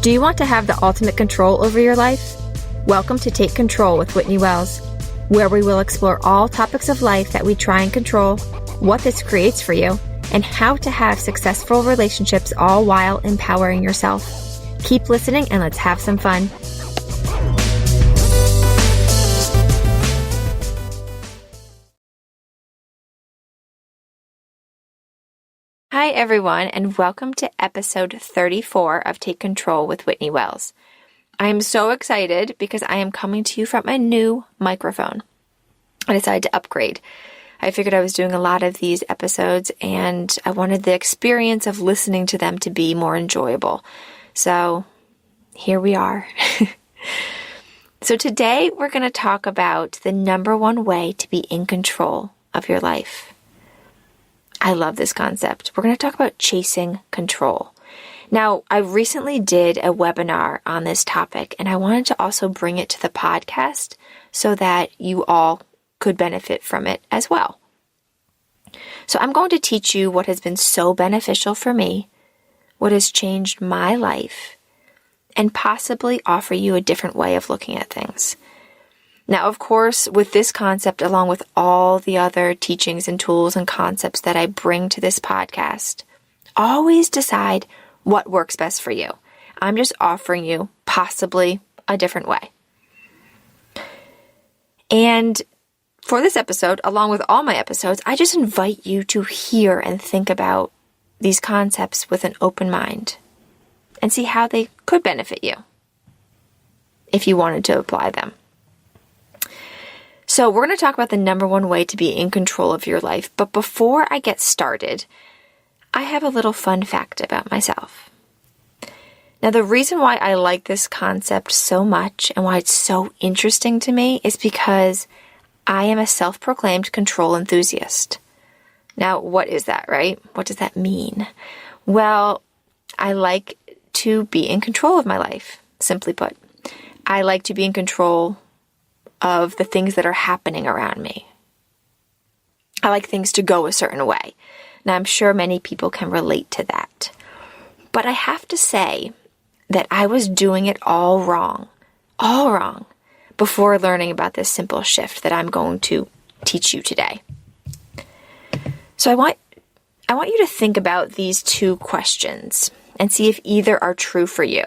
Do you want to have the ultimate control over your life? Welcome to Take Control with Whitney Wells, where we will explore all topics of life that we try and control, what this creates for you, and how to have successful relationships all while empowering yourself. Keep listening and let's have some fun. Hi everyone, and welcome to episode 34 of Take Control with Whitney Wells. I am so excited because I am coming to you from a new microphone. I decided to upgrade. I figured I was doing a lot of these episodes and I wanted the experience of listening to them to be more enjoyable. So here we are. So today we're going to talk about the number one way to be in control of your life. I love this concept. We're going to talk about chasing control. Now, I recently did a webinar on this topic, and I wanted to also bring it to the podcast so that you all could benefit from it as well. So I'm going to teach you what has been so beneficial for me, what has changed my life, and possibly offer you a different way of looking at things. Now, of course, with this concept, along with all the other teachings and tools and concepts that I bring to this podcast, always decide what works best for you. I'm just offering you possibly a different way. And for this episode, along with all my episodes, I just invite you to hear and think about these concepts with an open mind and see how they could benefit you if you wanted to apply them. So we're going to talk about the number one way to be in control of your life. But before I get started, I have a little fun fact about myself. Now, the reason why I like this concept so much and why it's so interesting to me is because I am a self-proclaimed control enthusiast. Now, what is that, right? What does that mean? Well, I like to be in control of my life, simply put. I like to be in control of the things that are happening around me. I like things to go a certain way. Now, I'm sure many people can relate to that. But I have to say that I was doing it all wrong, before learning about this simple shift that I'm going to teach you today. So I want you to think about these two questions and see if either are true for you.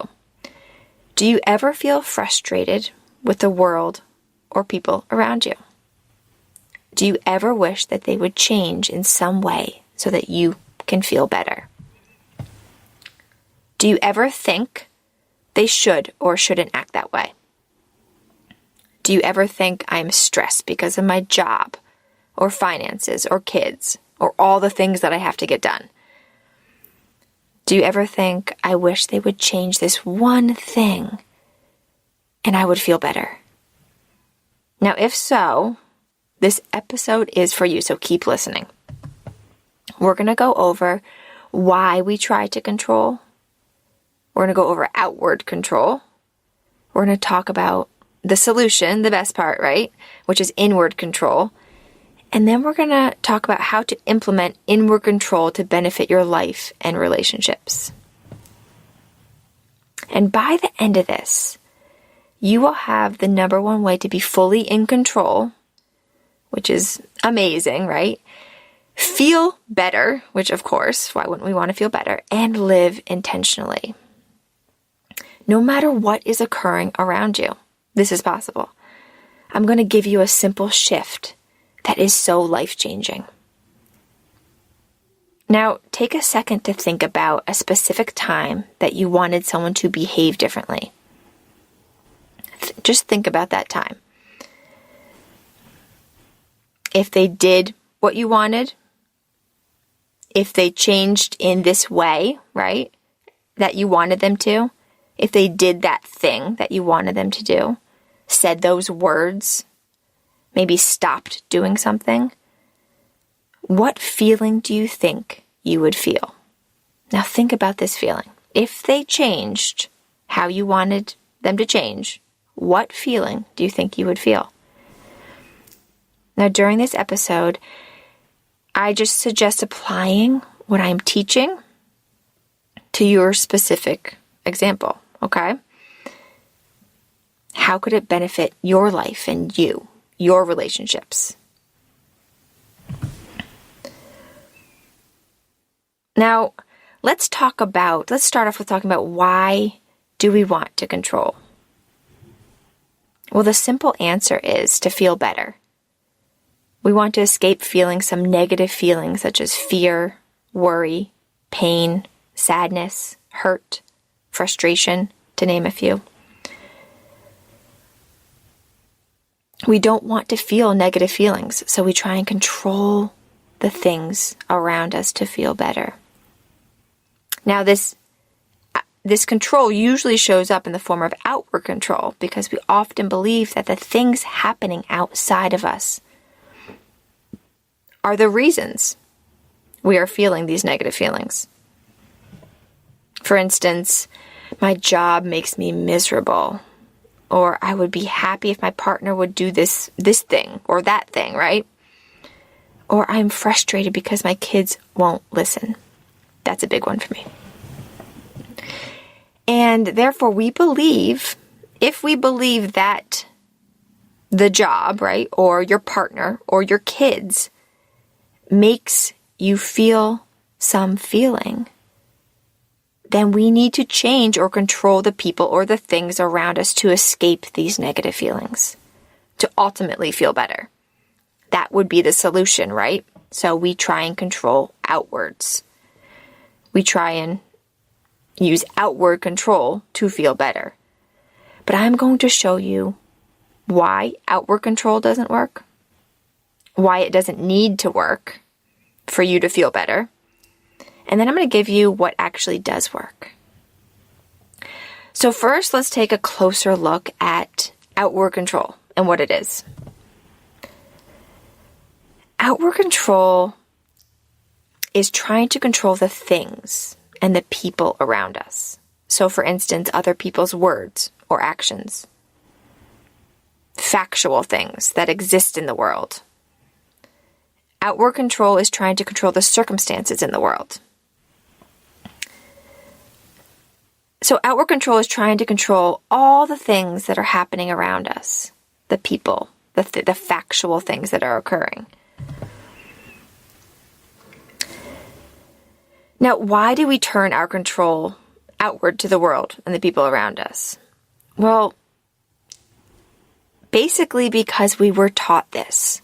Do you ever feel frustrated with the world or people around you? Do you ever wish that they would change in some way so that you can feel better? Do you ever think they should or shouldn't act that way? Do you ever think I'm stressed because of my job or finances or kids or all the things that I have to get done? Do you ever think I wish they would change this one thing and I would feel better? Now, if so, this episode is for you, so keep listening. We're going to go over why we try to control. We're going to go over outward control. We're going to talk about the solution, the best part, right? Which is inward control. And then we're going to talk about how to implement inward control to benefit your life and relationships. And by the end of this, you will have the number one way to be fully in control, which is amazing, right? Feel better, which of course, why wouldn't we want to feel better? And live intentionally. No matter what is occurring around you, this is possible. I'm going to give you a simple shift that is so life-changing. Now, take a second to think about a specific time that you wanted someone to behave differently. Just think about that time. If they did what you wanted, if they changed in this way, right, that you wanted them to, if they did that thing that you wanted them to do, said those words, maybe stopped doing something, what feeling do you think you would feel? Now think about this feeling. If they changed how you wanted them to change, what feeling do you think you would feel? Now, during this episode, I just suggest applying what I'm teaching to your specific example okay? How could it benefit your life and you, your relationships? Now, let's start off with talking about why do we want to control? Well, the simple answer is to feel better. We want to escape feeling some negative feelings such as fear, worry, pain, sadness, hurt, frustration, to name a few. We don't want to feel negative feelings, so we try and control the things around us to feel better. Now, this control usually shows up in the form of outward control because we often believe that the things happening outside of us are the reasons we are feeling these negative feelings. For instance, my job makes me miserable, or I would be happy if my partner would do this thing or that thing, right? Or I'm frustrated because my kids won't listen. That's a big one for me. And therefore if we believe that the job, right, or your partner or your kids makes you feel some feeling, then we need to change or control the people or the things around us to escape these negative feelings, to ultimately feel better. That would be the solution, right? So we try and control outwards. We try and use outward control to feel better. But I'm going to show you why outward control doesn't work, why it doesn't need to work for you to feel better, and then I'm going to give you what actually does work. So first, let's take a closer look at outward control and what it is. Outward control is trying to control the things and the people around us. So for instance, other people's words or actions, factual things that exist in the world. Outward control is trying to control the circumstances in the world. So outward control is trying to control all the things that are happening around us, the people, the factual things that are occurring. Now, why do we turn our control outward to the world and the people around us? Well, basically because we were taught this.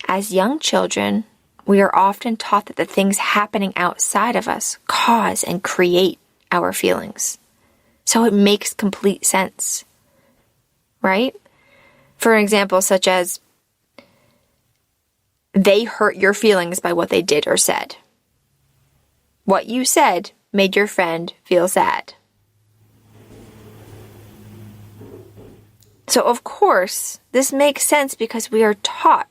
As young children, we are often taught that the things happening outside of us cause and create our feelings. So it makes complete sense, right? For an example, such as they hurt your feelings by what they did or said. What you said made your friend feel sad. So of course, this makes sense because we are taught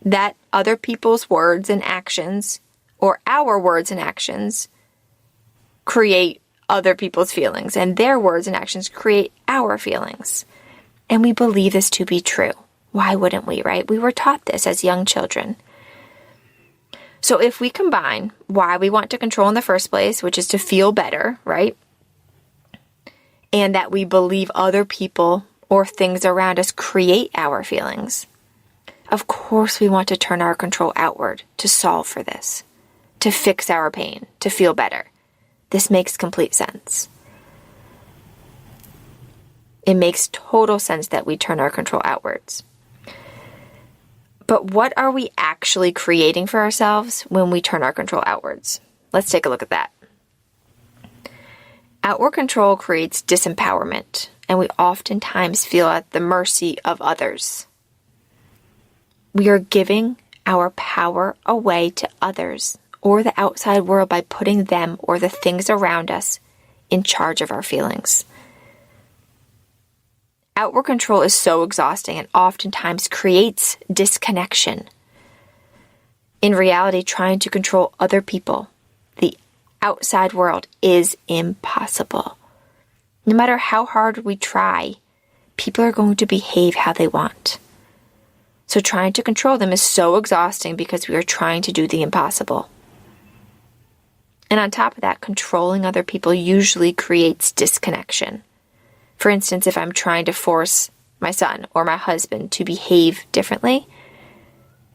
that other people's words and actions, or our words and actions, create other people's feelings, and their words and actions create our feelings. And we believe this to be true. Why wouldn't we, right? We were taught this as young children. So if we combine why we want to control in the first place, which is to feel better, right? And that we believe other people or things around us create our feelings, of course we want to turn our control outward to solve for this, to fix our pain, to feel better. This makes complete sense. It makes total sense that we turn our control outwards. But what are we actually creating for ourselves when we turn our control outwards? Let's take a look at that. Outward control creates disempowerment, and we oftentimes feel at the mercy of others. We are giving our power away to others or the outside world by putting them or the things around us in charge of our feelings. Outward control is so exhausting and oftentimes creates disconnection. In reality, trying to control other people, the outside world, is impossible. No matter how hard we try, people are going to behave how they want. So trying to control them is so exhausting because we are trying to do the impossible. And on top of that, controlling other people usually creates disconnection. For instance, if I'm trying to force my son or my husband to behave differently,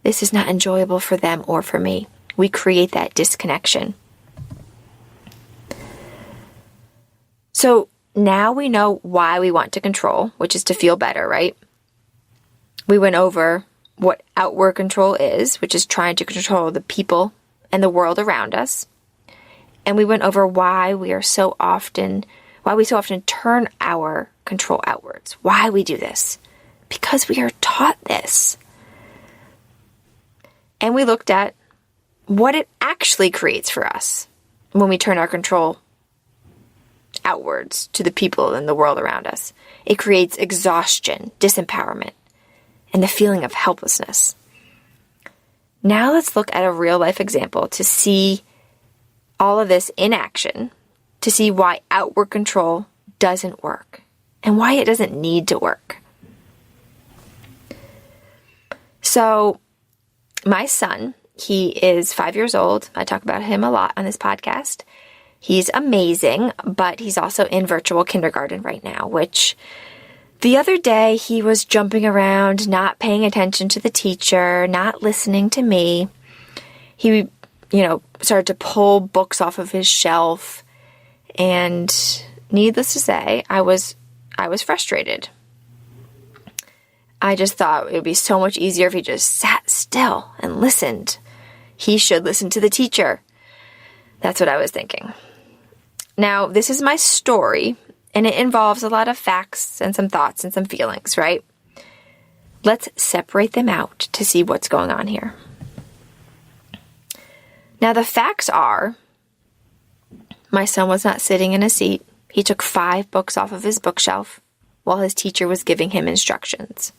this is not enjoyable for them or for me. We create that disconnection. So now we know why we want to control, which is to feel better, right? We went over what outward control is, which is trying to control the people and the world around us. And we went over why we so often turn our control outwards. Why we do this. Because we are taught this. And we looked at what it actually creates for us when we turn our control outwards to the people and the world around us. It creates exhaustion, disempowerment, and the feeling of helplessness. Now let's look at a real life example to see all of this in action, to see why outward control doesn't work and why it doesn't need to work. So my son, he is 5 years old. I talk about him a lot on this podcast. He's amazing, but he's also in virtual kindergarten right now, which the other day he was jumping around, not paying attention to the teacher, not listening to me. He, started to pull books off of his shelf. And needless to say, I was frustrated. I just thought it would be so much easier if he just sat still and listened. He should listen to the teacher. That's what I was thinking. Now, this is my story, and it involves a lot of facts and some thoughts and some feelings, right? Let's separate them out to see what's going on here. Now, the facts are, my son was not sitting in a seat. He took 5 books off of his bookshelf while his teacher was giving him instructions.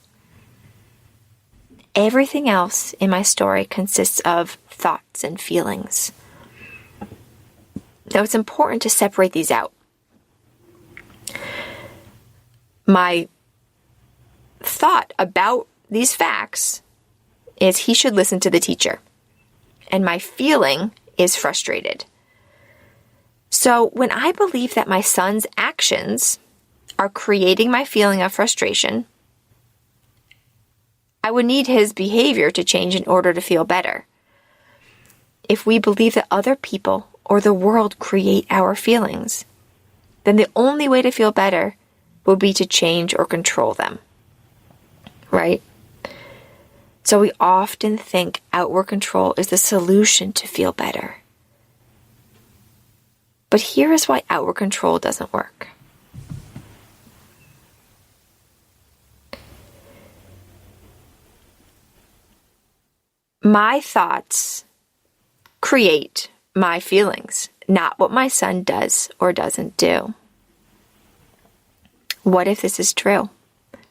Everything else in my story consists of thoughts and feelings. Now, it's important to separate these out. My thought about these facts is he should listen to the teacher. And my feeling is frustrated. So when I believe that my son's actions are creating my feeling of frustration, I would need his behavior to change in order to feel better. If we believe that other people or the world create our feelings, then the only way to feel better would be to change or control them. Right? So we often think outward control is the solution to feel better. But here is why outward control doesn't work. My thoughts create my feelings, not what my son does or doesn't do. What if this is true?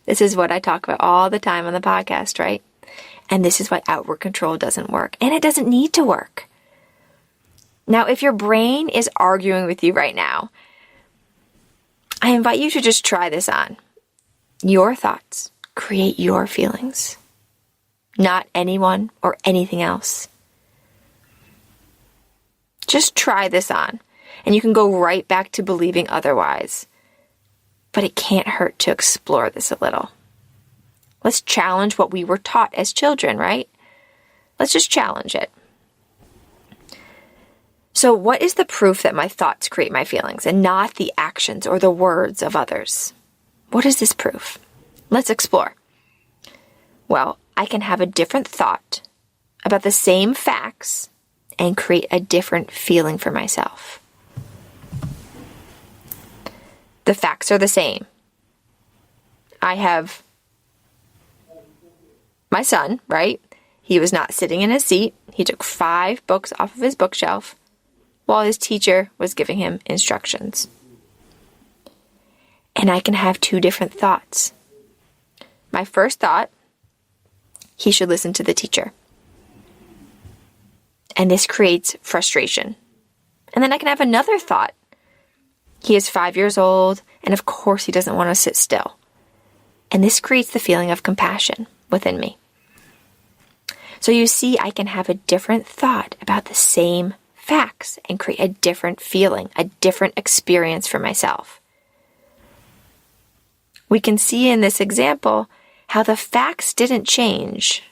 This is what I talk about all the time on the podcast, right? And this is why outward control doesn't work. And it doesn't need to work. Now, if your brain is arguing with you right now, I invite you to just try this on. Your thoughts create your feelings, not anyone or anything else. Just try this on, and you can go right back to believing otherwise. But it can't hurt to explore this a little. Let's challenge what we were taught as children, right? Let's just challenge it. So what is the proof that my thoughts create my feelings and not the actions or the words of others? What is this proof? Let's explore. Well, I can have a different thought about the same facts and create a different feeling for myself. The facts are the same. I have my son, right? He was not sitting in his seat. He took 5 books off of his bookshelf while his teacher was giving him instructions. And I can have 2 different thoughts. My first thought, he should listen to the teacher. And this creates frustration. And then I can have another thought. He is 5 years old, and of course he doesn't want to sit still. And this creates the feeling of compassion within me. So you see, I can have a different thought about the same facts and create a different feeling, a different experience for myself. We can see in this example how the facts didn't change.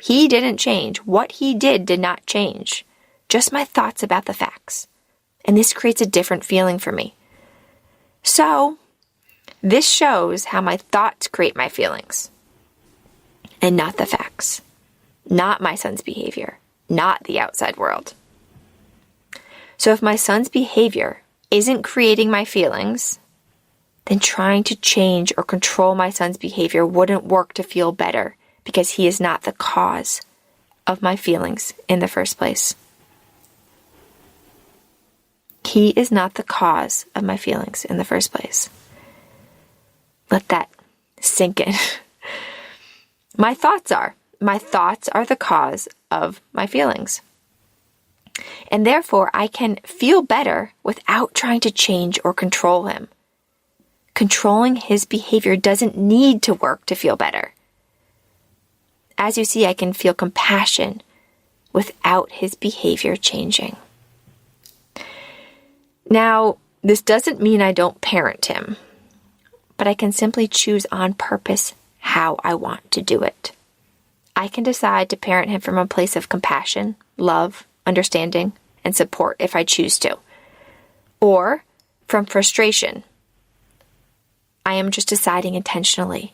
He didn't change. What he did not change. Just my thoughts about the facts. And this creates a different feeling for me. So, this shows how my thoughts create my feelings. And not the facts. Not my son's behavior. Not the outside world. So if my son's behavior isn't creating my feelings, then trying to change or control my son's behavior wouldn't work to feel better because he is not the cause of my feelings in the first place. He is not the cause of my feelings in the first place. Let that sink in. My thoughts are. My thoughts are the cause of my feelings. And therefore, I can feel better without trying to change or control him. Controlling his behavior doesn't need to work to feel better. As you see, I can feel compassion without his behavior changing. Now, this doesn't mean I don't parent him, but I can simply choose on purpose how I want to do it. I can decide to parent him from a place of compassion, love, understanding, and support if I choose to. Or from frustration. I am just deciding intentionally.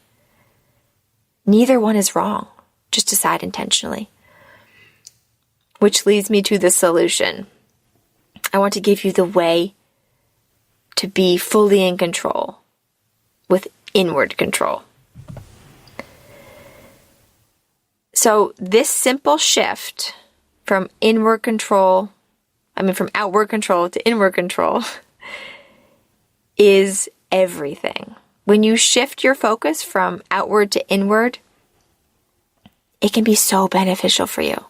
Neither one is wrong. Just decide intentionally. Which leads me to the solution. I want to give you the way to be fully in control with inward control. So this simple shift from outward control to inward control is everything. When you shift your focus from outward to inward, it can be so beneficial for you.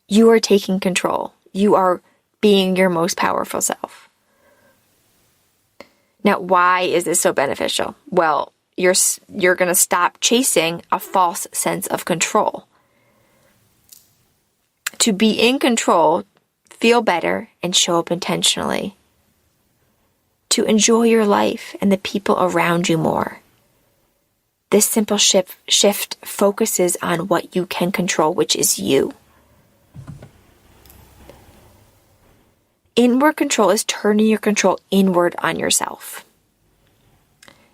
You are taking control. You are being your most powerful self. Now, why is this so beneficial? Well, you're going to stop chasing a false sense of control. To be in control, feel better, and show up intentionally. To enjoy your life and the people around you more. This simple shift focuses on what you can control, which is you. Inward control is turning your control inward on yourself.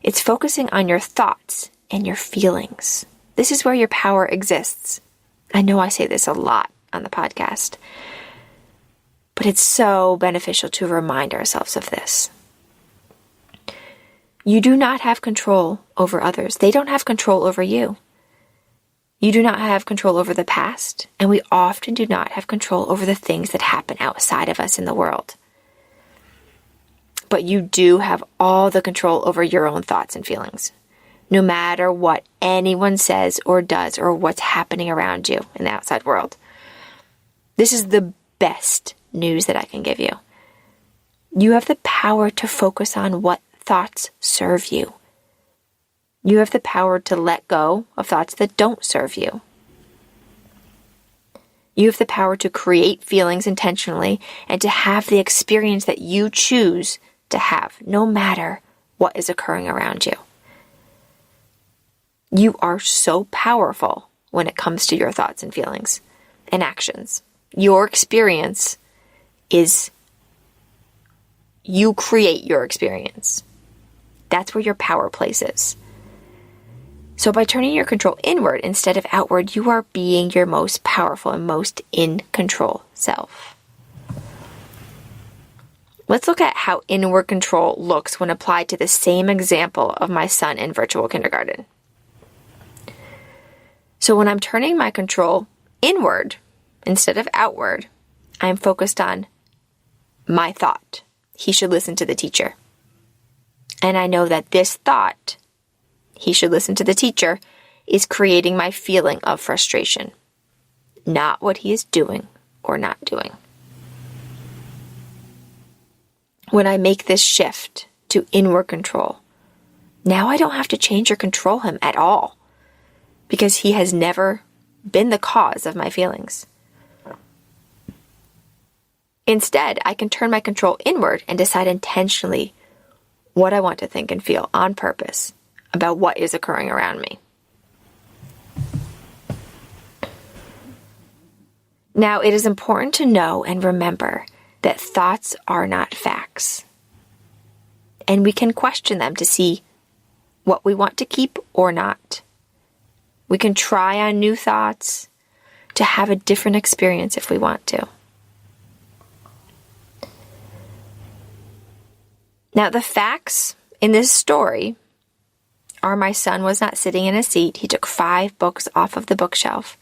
It's focusing on your thoughts and your feelings. This is where your power exists. I know I say this a lot on the podcast, but it's so beneficial to remind ourselves of this. You do not have control over others. They don't have control over you. You do not have control over the past, and we often do not have control over the things that happen outside of us in the world. But you do have all the control over your own thoughts and feelings, no matter what anyone says or does or what's happening around you in the outside world. This is the best news that I can give you. You have the power to focus on what thoughts serve you. You have the power to let go of thoughts that don't serve you. You have the power to create feelings intentionally and to have the experience that you choose to have, no matter what is occurring around you. You are so powerful when it comes to your thoughts and feelings and actions. Your experience is, you create your experience. That's where your power places. So by turning your control inward instead of outward, you are being your most powerful and most in control self. Let's look at how inward control looks when applied to the same example of my son in virtual kindergarten. So when I'm turning my control inward instead of outward, I'm focused on my thought. He should listen to the teacher. And I know that this thought, he should listen to the teacher, is creating my feeling of frustration, not what he is doing or not doing. When I make this shift to inward control, now I don't have to change or control him at all because he has never been the cause of my feelings. Instead, I can turn my control inward and decide intentionally what I want to think and feel on purpose about what is occurring around me. Now, it is important to know and remember that thoughts are not facts. And we can question them to see what we want to keep or not. We can try on new thoughts to have a different experience if we want to. Now, the facts in this story are my son was not sitting in a seat. He took 5 books off of the bookshelf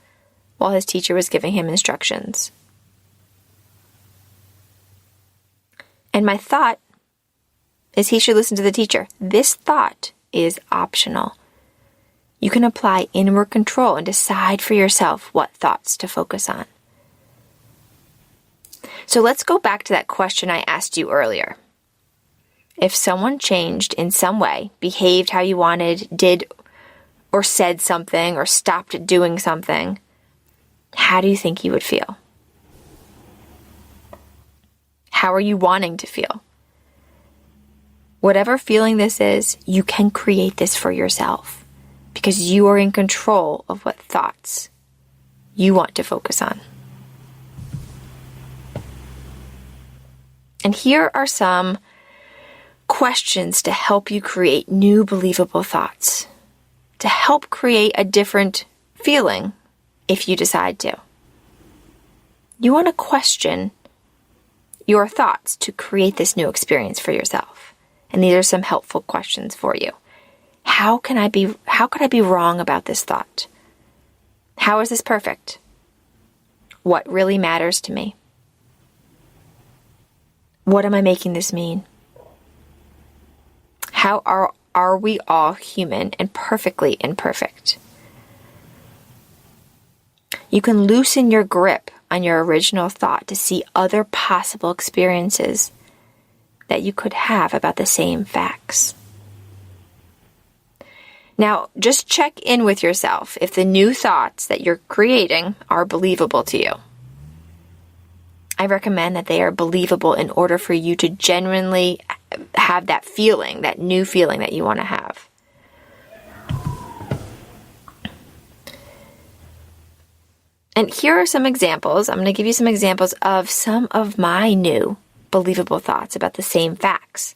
while his teacher was giving him instructions. And my thought is he should listen to the teacher. This thought is optional. You can apply inward control and decide for yourself what thoughts to focus on. So let's go back to that question I asked you earlier. If someone changed in some way, behaved how you wanted, did or said something, or stopped doing something, how do you think you would feel? How are you wanting to feel? Whatever feeling this is, you can create this for yourself because you are in control of what thoughts you want to focus on. And here are some questions to help you create new believable thoughts, to help create a different feeling if you decide to. You want to question your thoughts to create this new experience for yourself. And these are some helpful questions for you. How could I be wrong about this thought? How is this perfect? What really matters to me? What am I making this mean? How are we all human and perfectly imperfect? You can loosen your grip on your original thought to see other possible experiences that you could have about the same facts. Now, just check in with yourself if the new thoughts that you're creating are believable to you. I recommend that they are believable in order for you to genuinely have that feeling, that new feeling that you want to have. And here are some examples. I'm going to give you some examples of some of my new believable thoughts about the same facts,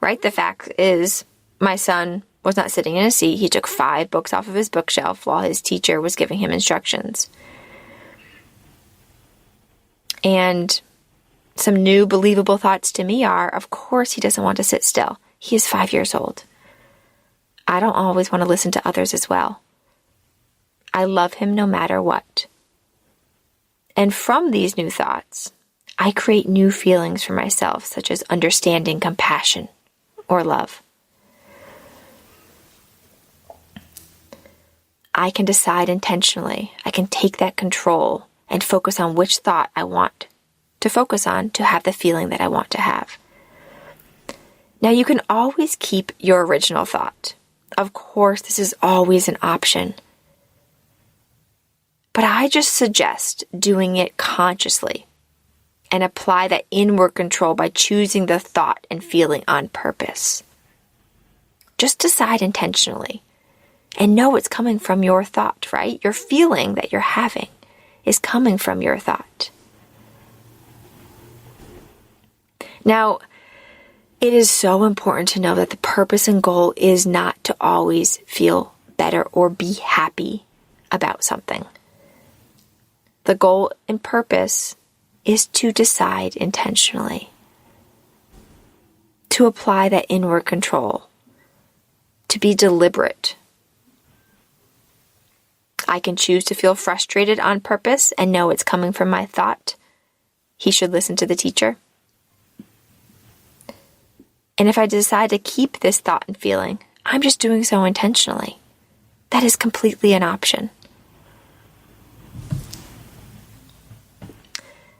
right? The fact is my son was not sitting in a seat. He took 5 books off of his bookshelf while his teacher was giving him instructions. And some new believable thoughts to me are, of course, he doesn't want to sit still. He is 5 years old. I don't always want to listen to others as well. I love him no matter what. And from these new thoughts, I create new feelings for myself, such as understanding, compassion, or love. I can decide intentionally. I can take that control and focus on which thought I want to focus on to have the feeling that I want to have. Now, you can always keep your original thought. Of course, this is always an option. But I just suggest doing it consciously and apply that inward control by choosing the thought and feeling on purpose. Just decide intentionally and know it's coming from your thought, right? Your feeling that you're having is coming from your thought. Now, it is so important to know that the purpose and goal is not to always feel better or be happy about something. The goal and purpose is to decide intentionally, to apply that inward control, to be deliberate. I can choose to feel frustrated on purpose and know it's coming from my thought. He should listen to the teacher. And if I decide to keep this thought and feeling, I'm just doing so intentionally. That is completely an option.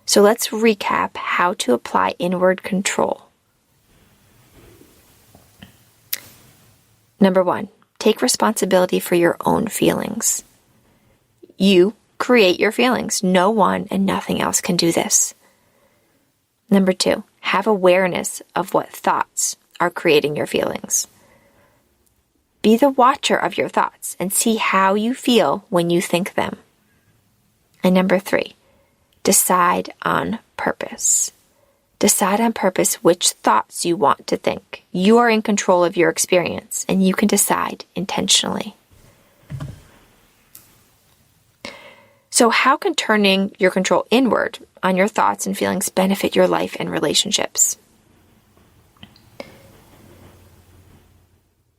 So let's recap how to apply inward control. Number 1, take responsibility for your own feelings. You create your feelings. No one and nothing else can do this. Number 2, have awareness of what thoughts are creating your feelings. Be the watcher of your thoughts and see how you feel when you think them. And number 3, decide on purpose. Decide on purpose which thoughts you want to think. You are in control of your experience, and you can decide intentionally. So how can turning your control inward on your thoughts and feelings benefit your life and relationships?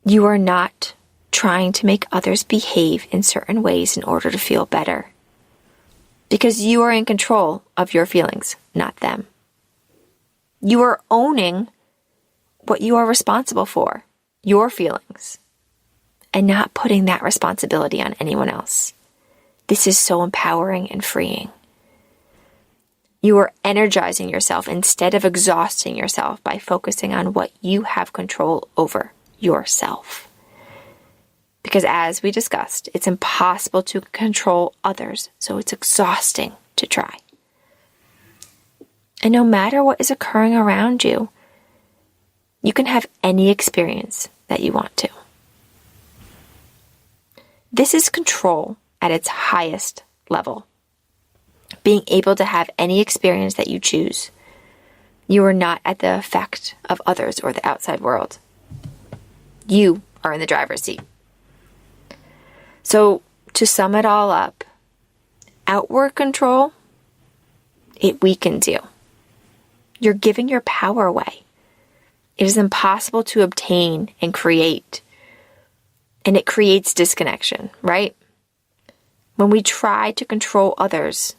You are not trying to make others behave in certain ways in order to feel better, because you are in control of your feelings, not them. You are owning what you are responsible for, your feelings, and not putting that responsibility on anyone else. This is so empowering and freeing. You are energizing yourself instead of exhausting yourself by focusing on what you have control over, yourself. Because as we discussed, it's impossible to control others, so it's exhausting to try. And no matter what is occurring around you, you can have any experience that you want to. This is control at its highest level. Being able to have any experience that you choose. You are not at the effect of others or the outside world. You are in the driver's seat. So, to sum it all up, outward control, it weakens you. You're giving your power away. It is impossible to obtain and create. And it creates disconnection, right? When we try to control others,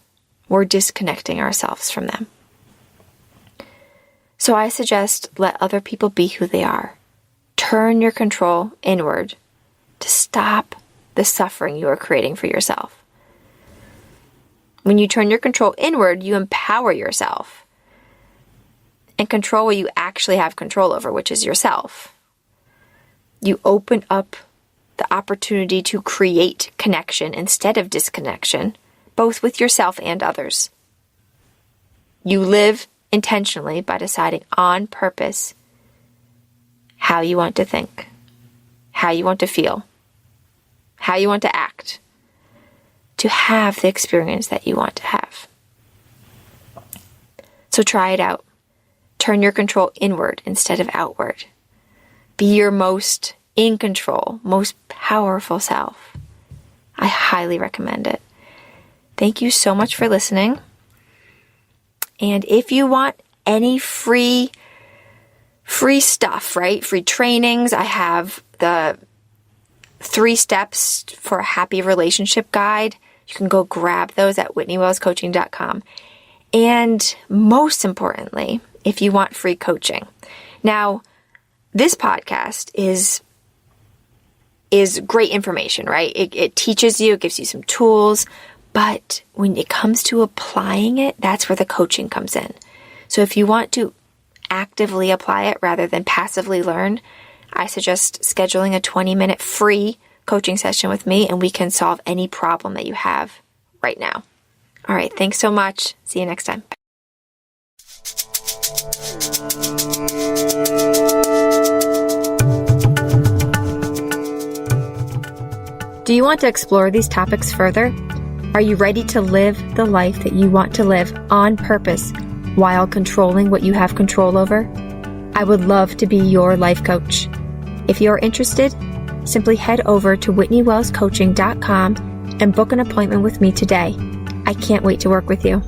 we're disconnecting ourselves from them. So I suggest let other people be who they are. Turn your control inward to stop the suffering you are creating for yourself. When you turn your control inward, you empower yourself and control what you actually have control over, which is yourself. You open up the opportunity to create connection instead of disconnection, both with yourself and others. You live intentionally by deciding on purpose how you want to think, how you want to feel, how you want to act, to have the experience that you want to have. So try it out. Turn your control inward instead of outward. Be your most in control, most powerful self. I highly recommend it. Thank you so much for listening. And if you want any free stuff, right? Free trainings, I have the 3 steps for a happy relationship guide. You can go grab those at whitneywellscoaching.com. And most importantly, if you want free coaching. Now, this podcast is great information, right? It teaches you, it gives you some tools, but when it comes to applying it, that's where the coaching comes in. So if you want to actively apply it rather than passively learn, I suggest scheduling a 20-minute free coaching session with me, and we can solve any problem that you have right now. All right, thanks so much. See you next time. Do you want to explore these topics further? Are you ready to live the life that you want to live on purpose while controlling what you have control over? I would love to be your life coach. If you're interested, simply head over to whitneywellscoaching.com and book an appointment with me today. I can't wait to work with you.